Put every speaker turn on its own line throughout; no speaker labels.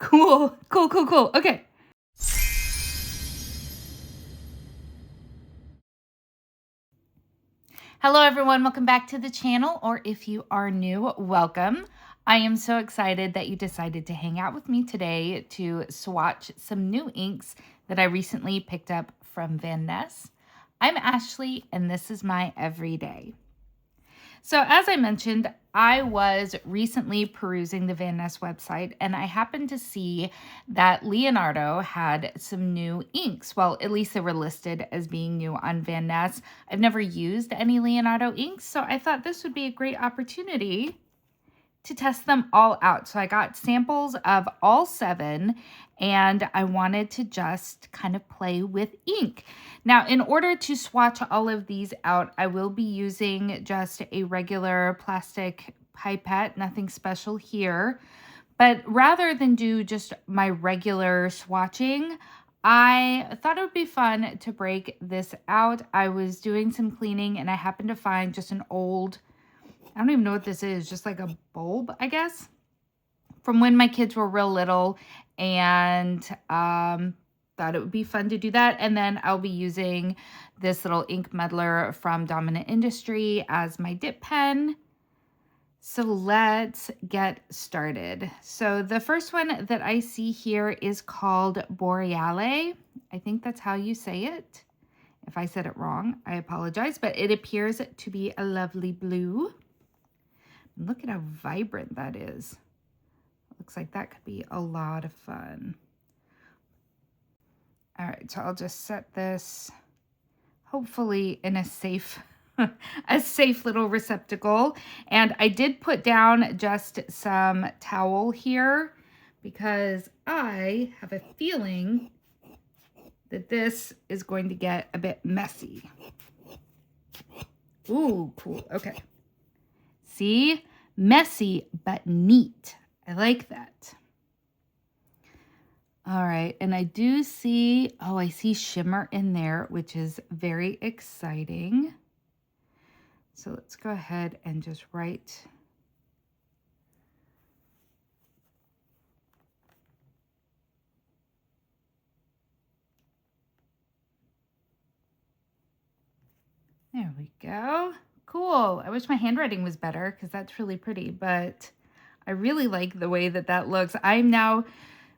Cool, cool, cool, cool. Okay. Hello everyone, welcome back to the channel, or if you are new, welcome. I am so excited that you decided to hang out with me today to swatch some new inks that I recently picked up from Vanness. I'm Ashley and this is my everyday. So as I mentioned, I was recently perusing the Vanness website and I happened to see that Leonardo had some new inks. Well, at least they were listed as being new on Vanness. I've never used any Leonardo inks, so I thought this would be a great opportunity to test them all out. So I got samples of all 7 and I wanted to just kind of play with ink. Now, in order to swatch all of these out, I will be using just a regular plastic pipette, nothing special here. But rather than do just my regular swatching, I thought it would be fun to break this out. I was doing some cleaning and I happened to find just an old, I don't even know what this is, just like a bulb, I guess, from when my kids were real little, and thought it would be fun to do that. And then I'll be using this little ink muddler from Dominant Industry as my dip pen. So let's get started. So the first one that I see here is called Boreale. I think that's how you say it. If I said it wrong, I apologize, but it appears to be a lovely blue. Look at how vibrant that is. Looks like that could be a lot of fun. All right, so I'll just set this hopefully in a safe little receptacle. And I did put down just some towel here because I have a feeling that this is going to get a bit messy. Ooh, cool. Okay. See? Messy, but neat. I like that. All right, and I do see, oh, I see shimmer in there, which is very exciting. So let's go ahead and just write. There we go. Cool. I wish my handwriting was better because that's really pretty, but I really like the way that that looks. I'm now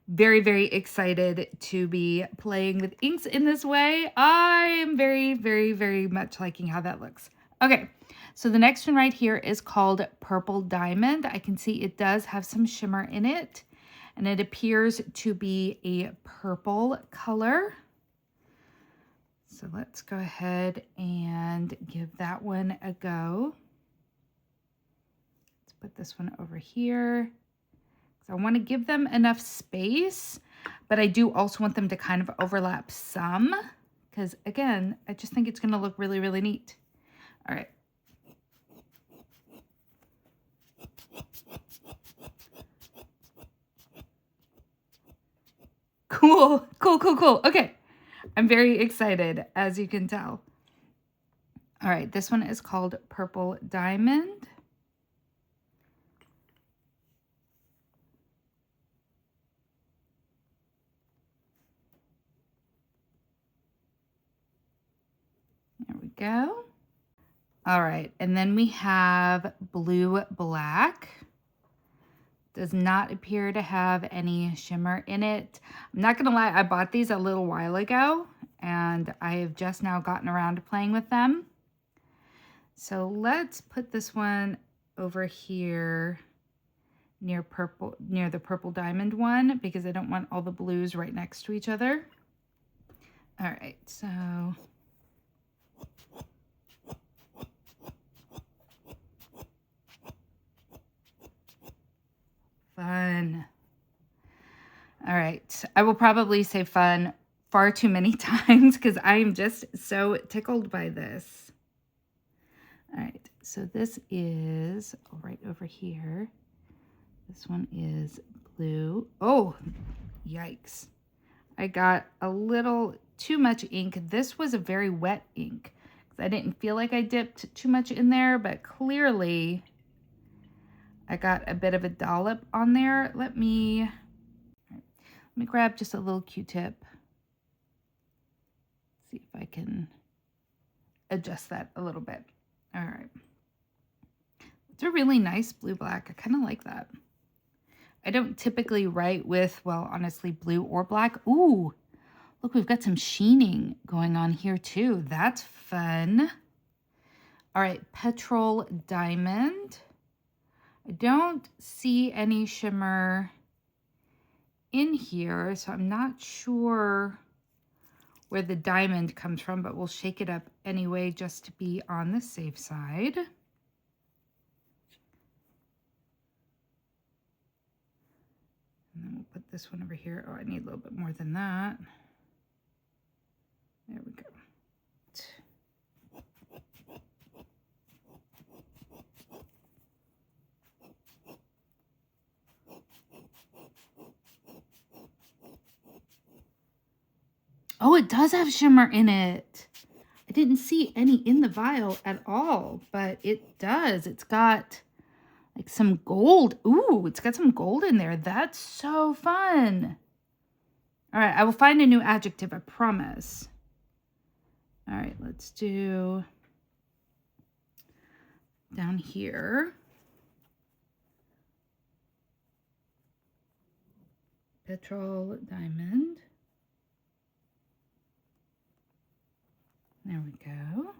very, very excited to be playing with inks in this way. I am very, very, very much liking how that looks. Okay, so the next one right here is called Purple Diamond. I can see it does have some shimmer in it, and it appears to be a purple color. So let's go ahead and give that one a go. Let's put this one over here. So I want to give them enough space, but I do also want them to kind of overlap some because, again, I just think it's going to look really, really neat. All right. Cool, cool, cool, cool. Okay. I'm very excited, as you can tell. All right, this one is called Purple Diamond. There we go. All right, and then we have Blue Black. Does not appear to have any shimmer in it. I'm not gonna lie, I bought these a little while ago and I have just now gotten around to playing with them. So let's put this one over here near the Purple Diamond one because I don't want all the blues right next to each other. All right, so fun. All right, I will probably say fun far too many times because I am just so tickled by this. All right, so this is right over here. This one is blue. Oh, yikes. I got a little too much ink. This was a very wet ink. I didn't feel like I dipped too much in there, but clearly I got a bit of a dollop on there. Let me Let me grab just a little Q-tip. See if I can adjust that a little bit. All right. It's a really nice blue-black. I kind of like that. I don't typically write with, well, honestly, blue or black. Ooh, look, we've got some sheening going on here too. That's fun. All right, Petrol Diamond. I don't see any shimmer in here, so I'm not sure where the diamond comes from, but we'll shake it up anyway just to be on the safe side. And then we'll put this one over here. Oh, I need a little bit more than that. There we go. Oh, it does have shimmer in it. I didn't see any in the vial at all, but it does. It's got like some gold. Ooh, it's got some gold in there. That's so fun. All right, I will find a new adjective, I promise. All right, let's do down here. Petrol Diamond. There we go.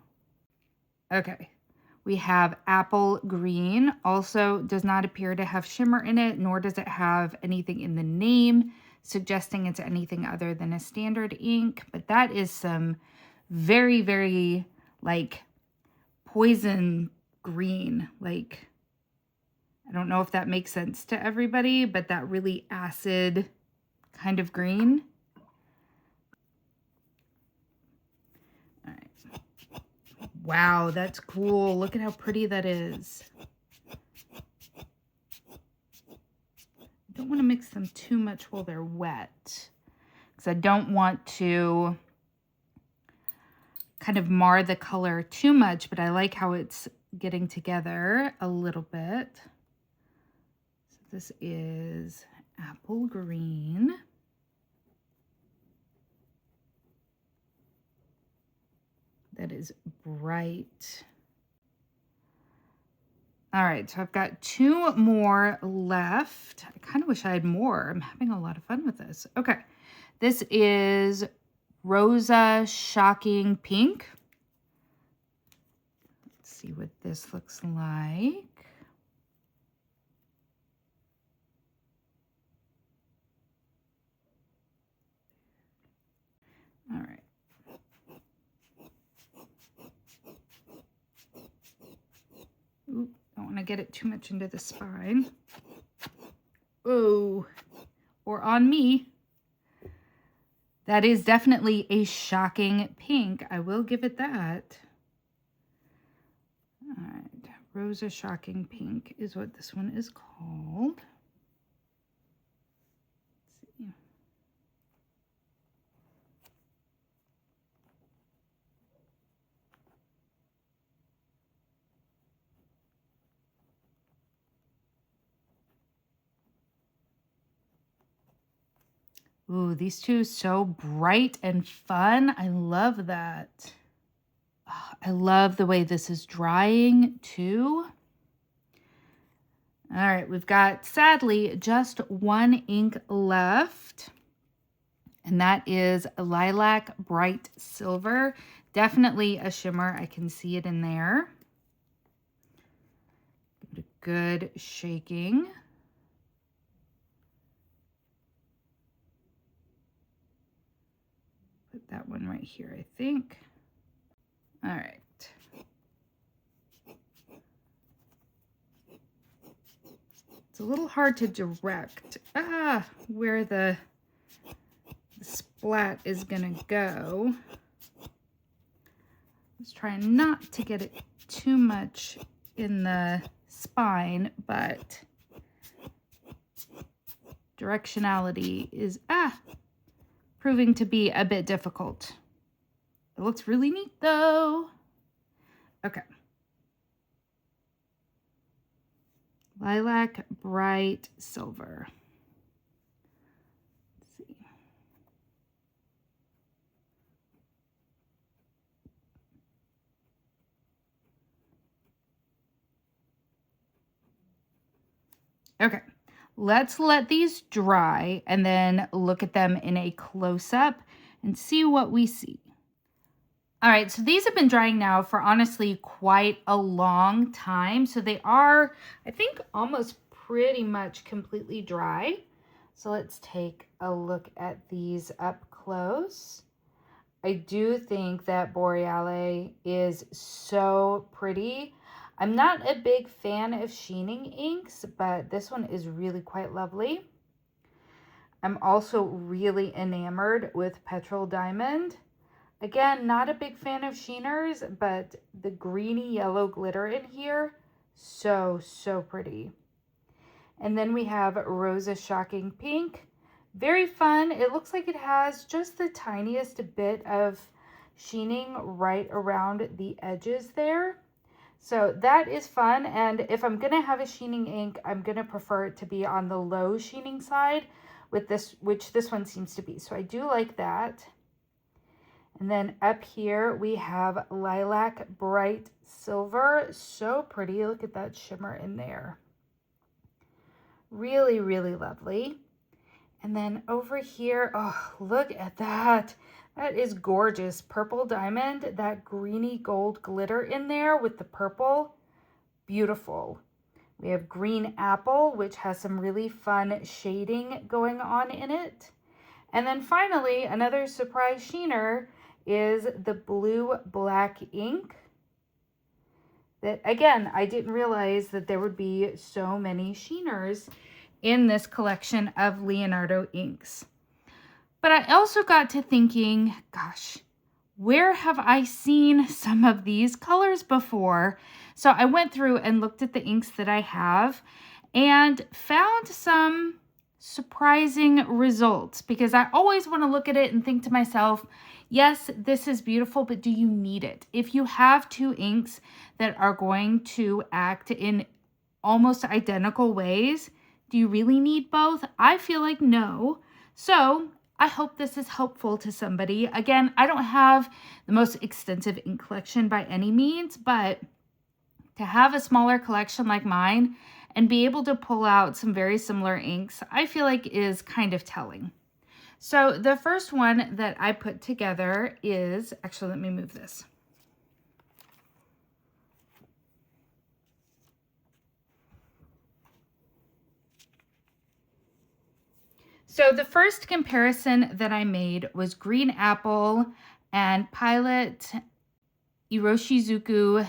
Okay, we have Apple Green. Also does not appear to have shimmer in it, nor does it have anything in the name suggesting it's anything other than a standard ink. But that is some very, very like poison green. Like, I don't know if that makes sense to everybody, but that really acid kind of green. Wow, that's cool. Look at how pretty that is. Don't want to mix them too much while they're wet, because I don't want to kind of mar the color too much, but I like how it's getting together a little bit. So this is Apple Green. That is bright. All right, so I've got 2 more left. I kind of wish I had more. I'm having a lot of fun with this. Okay, this is Rosa Shocking Pink. Let's see what this looks like. All right. Ooh, don't want to get it too much into the spine. Oh, or on me. That is definitely a shocking pink. I will give it that. All right, Rosa Shocking Pink is what this one is called. Let's see. Ooh, these two so bright and fun. I love that. Oh, I love the way this is drying too. All right, we've got, sadly, just 1 ink left. And that is Lilac Bright Silver. Definitely a shimmer. I can see it in there. Give it a good shaking. Put that one right here, I think. All right. It's a little hard to direct where the splat is gonna go. Let's try not to get it too much in the spine, but directionality is proving to be a bit difficult. It looks really neat though. Okay. Lilac Bright Silver. Let's see. Okay, let's let these dry and then look at them in a close-up and see what we see. All right, so these have been drying now for honestly quite a long time. So they are, I think, almost pretty much completely dry. So let's take a look at these up close. I do think that Boreale is so pretty. I'm not a big fan of sheening inks, but this one is really quite lovely. I'm also really enamored with Petrol Diamond. Again, not a big fan of sheeners, but the greeny yellow glitter in here, so pretty. And then we have Rosa Shocking Pink. Very fun. It looks like it has just the tiniest bit of sheening right around the edges there. So that is fun. And if I'm going to have a sheening ink, I'm going to prefer it to be on the low sheening side with this, which this one seems to be. So I do like that. And then up here we have Lilac Bright Silver. So pretty. Look at that shimmer in there. Really, really lovely. And then over here, oh, look at that. That is gorgeous. Purple Diamond, that greeny gold glitter in there with the purple. Beautiful. We have Green Apple, which has some really fun shading going on in it. And then finally, another surprise sheener is the Blue Black Ink. That, again, I didn't realize that there would be so many sheeners in this collection of Leonardo inks. But I also got to thinking, gosh, where have I seen some of these colors before? So I went through and looked at the inks that I have and found some surprising results, because I always want to look at it and think to myself, yes, this is beautiful, but do you need it? If you have two inks that are going to act in almost identical ways, do you really need both? I feel like no. So I hope this is helpful to somebody. Again, I don't have the most extensive ink collection by any means, but to have a smaller collection like mine and be able to pull out some very similar inks, I feel like is kind of telling. So the first one that I put together is, actually, let me move this. So the first comparison that I made was Green Apple and Pilot Iroshizuku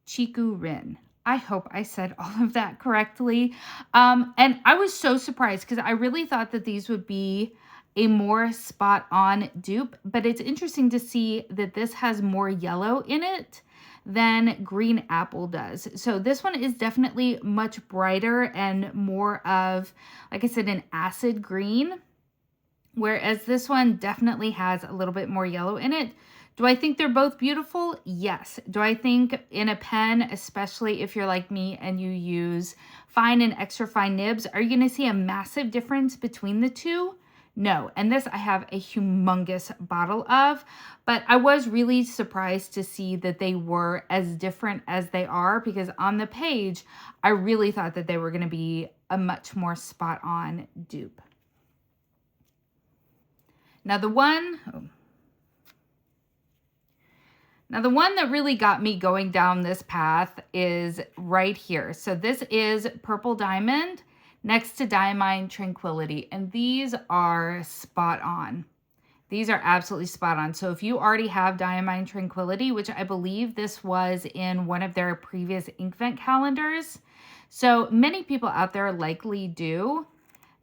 Chiku Rin. I hope I said all of that correctly. And I was so surprised because I really thought that these would be a more spot-on dupe, but it's interesting to see that this has more yellow in it than Green Apple does. So this one is definitely much brighter and more of, like I said, an acid green, whereas this one definitely has a little bit more yellow in it. Do I think they're both beautiful? Yes. Do I think in a pen, especially if you're like me and you use fine and extra fine nibs, are you going to see a massive difference between the two? No. And this I have a humongous bottle of, but I was really surprised to see that they were as different as they are, because on the page, I really thought that they were going to be a much more spot-on dupe. Now the one that really got me going down this path is right here. So this is Purple Diamond next to Diamine Tranquility, and these are spot on. These are absolutely spot on. So if you already have Diamine Tranquility, which I believe this was in one of their previous Inkvent calendars, so many people out there likely do,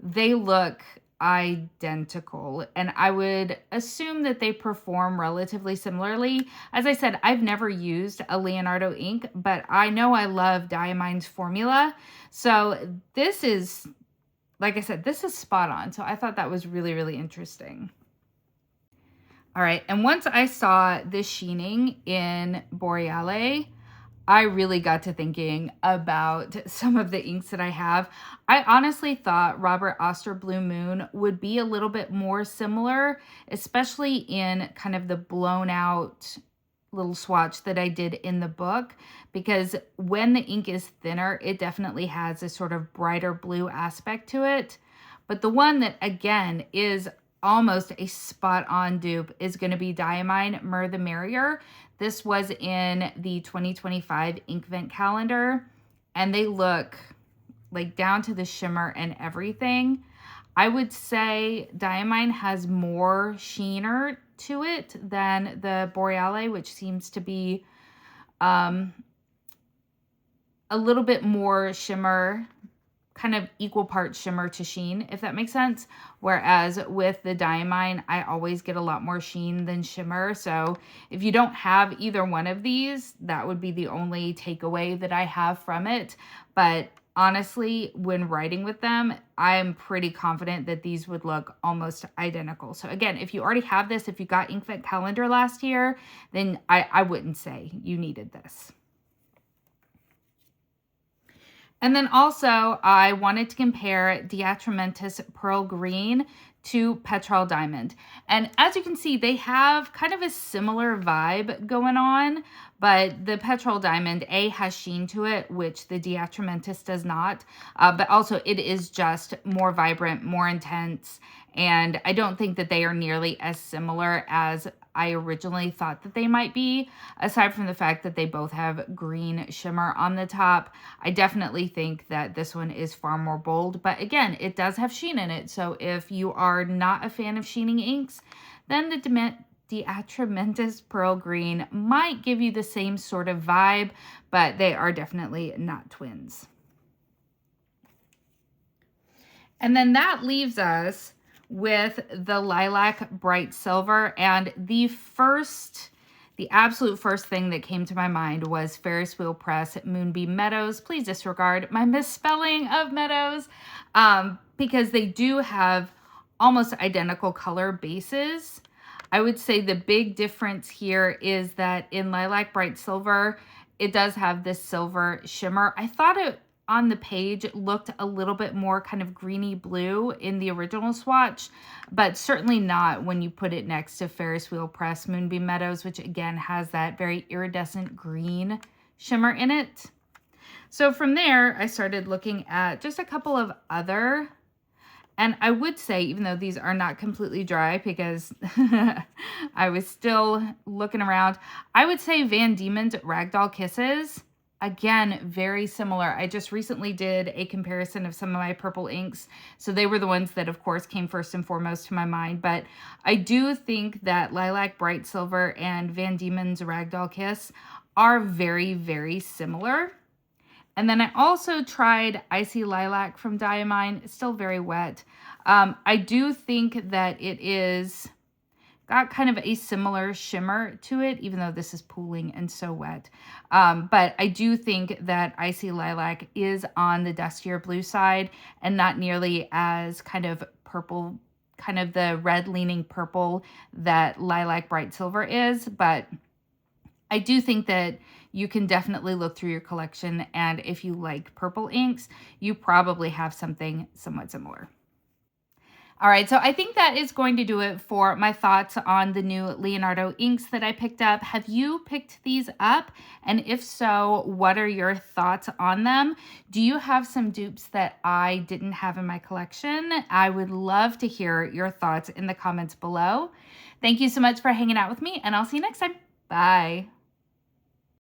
they look identical, and I would assume that they perform relatively similarly. As I said, I've never used a Leonardo ink, but I know I love Diamine's formula. So this is, like I said, this is spot on. So I thought that was really, really interesting. All right, and once I saw this sheening in Boreale, I really got to thinking about some of the inks that I have. I honestly thought Robert Oster Blue Moon would be a little bit more similar, especially in kind of the blown out little swatch that I did in the book, because when the ink is thinner, it definitely has a sort of brighter blue aspect to it. But the one that, again, is almost a spot-on dupe is going to be Diamine Mer the Merrier. This was in the 2025 Inkvent calendar, and they look like down to the shimmer and everything. I would say Diamine has more sheener to it than the Boreale, which seems to be a little bit more shimmer, kind of equal parts shimmer to sheen, if that makes sense. Whereas with the Diamine, I always get a lot more sheen than shimmer. So if you don't have either one of these, that would be the only takeaway that I have from it. But honestly, when writing with them, I'm pretty confident that these would look almost identical. So again, if you already have this, if you got Inkvent calendar last year, then I wouldn't say you needed this. And then also, I wanted to compare Diatramentis Pearl Green to Petrol Diamond. And as you can see, they have kind of a similar vibe going on, but the Petrol Diamond, A, has sheen to it, which the Diatramentis does not, but also it is just more vibrant, more intense, and I don't think that they are nearly as similar as I originally thought that they might be. Aside from the fact that they both have green shimmer on the top, I definitely think that this one is far more bold. But again, it does have sheen in it. So if you are not a fan of sheening inks, then the Diatramentis Pearl Green might give you the same sort of vibe, but they are definitely not twins. And then that leaves us with the Lilac Bright Silver, and the absolute first thing that came to my mind was Ferris Wheel Press Moonbeam Meadows. Please disregard my misspelling of Meadows, because they do have almost identical color bases. I would say the big difference here is that in Lilac Bright Silver, it does have this silver shimmer. I thought it on the page looked a little bit more kind of greeny blue in the original swatch, but certainly not when you put it next to Ferris Wheel Press Moonbeam Meadows, which again has that very iridescent green shimmer in it. So from there, I started looking at just a couple of other, and I would say, even though these are not completely dry because I was still looking around, I would say Van Diemen's Ragdoll Kisses. Again, very similar. I just recently did a comparison of some of my purple inks. So they were the ones that, of course, came first and foremost to my mind. But I do think that Lilac Bright Silver and Van Diemen's Ragdoll Kiss are very, very similar. And then I also tried Icy Lilac from Diamine. It's still very wet. I do think that it is got kind of a similar shimmer to it, even though this is pooling and so wet. But I do think that Icy Lilac is on the dustier blue side and not nearly as kind of purple, kind of the red leaning purple that Lilac Bright Silver is. But I do think that you can definitely look through your collection, and if you like purple inks, you probably have something somewhat similar. All right, so I think that is going to do it for my thoughts on the new Leonardo inks that I picked up. Have you picked these up? And if so, what are your thoughts on them? Do you have some dupes that I didn't have in my collection? I would love to hear your thoughts in the comments below. Thank you so much for hanging out with me, and I'll see you next time. Bye.